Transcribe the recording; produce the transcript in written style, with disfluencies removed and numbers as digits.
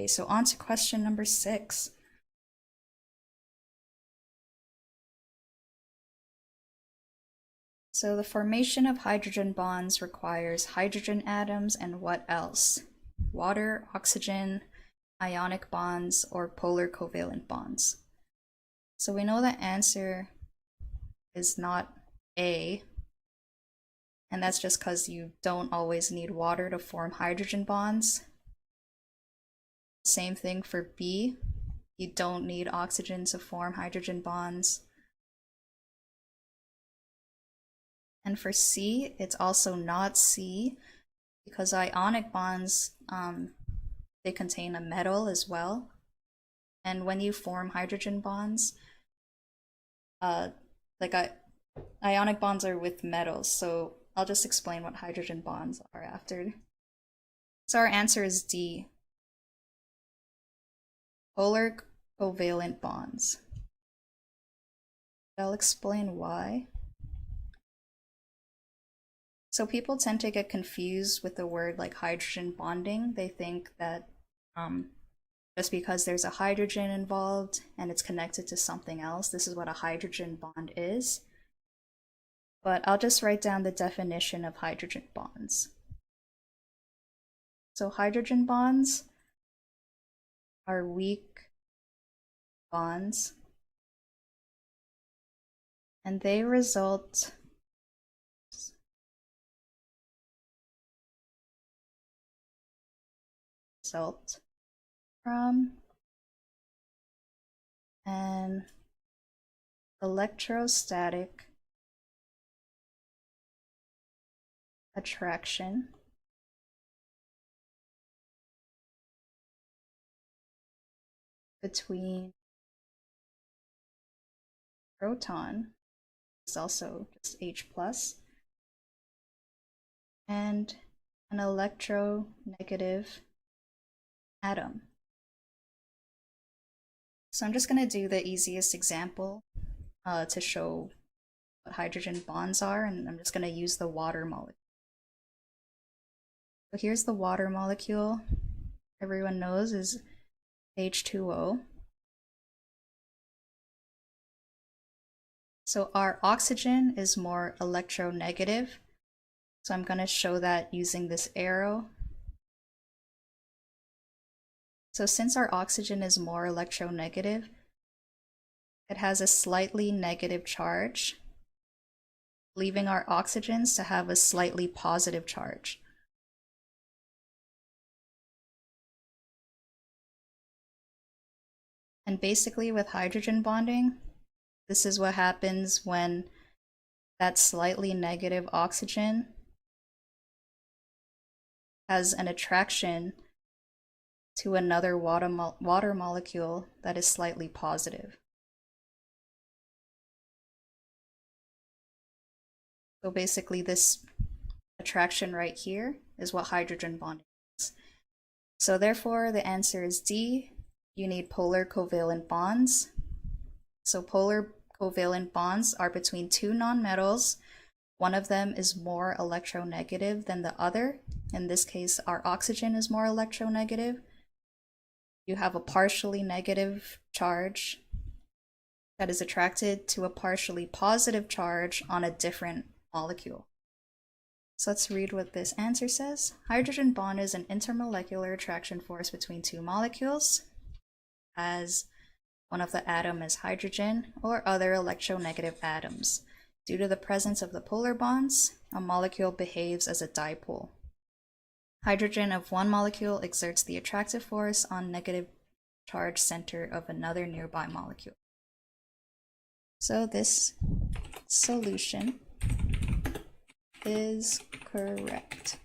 Okay, so on to question number 6. So the formation of hydrogen bonds requires hydrogen atoms and what else? Water, oxygen, ionic bonds, or polar covalent bonds. So we know the answer is not A, and that's just because you don't always need water to form hydrogen bonds. Same thing for B, you don't need oxygen to form hydrogen bonds. And for C, it's also not C, because ionic bonds, they contain a metal as well. And when you form hydrogen bonds, ionic bonds are with metals, so I'll just explain what hydrogen bonds are after. So our answer is D, polar covalent bonds. I'll explain why. So people tend to get confused with the word like hydrogen bonding. They think that just because there's a hydrogen involved and it's connected to something else, this is what a hydrogen bond is. But I'll just write down the definition of hydrogen bonds. So hydrogen bonds are weak bonds, and they result from an electrostatic attraction between proton, is also just H+, and an electronegative atom. So I'm just going to do the easiest example to show what hydrogen bonds are, and I'm just going to use the water molecule. So here's the water molecule. Everyone knows is H2O. So our oxygen is more electronegative. So I'm going to show that using this arrow. So since our oxygen is more electronegative, it has a slightly negative charge, leaving our oxygens to have a slightly positive charge. And basically with hydrogen bonding, this is what happens when that slightly negative oxygen has an attraction to another water molecule that is slightly positive. So basically this attraction right here is what hydrogen bonding is. So therefore the answer is D. You need polar covalent bonds. So polar covalent bonds are between two nonmetals. One of them is more electronegative than the other. In this case, our oxygen is more electronegative. You have a partially negative charge that is attracted to a partially positive charge on a different molecule. So let's read what this answer says. Hydrogen bond is an intermolecular attraction force between two molecules, as one of the atom is hydrogen or other electronegative atoms. Due to the presence of the polar bonds, a molecule behaves as a dipole. Hydrogen of one molecule exerts the attractive force on negative charge center of another nearby molecule. So this solution is correct.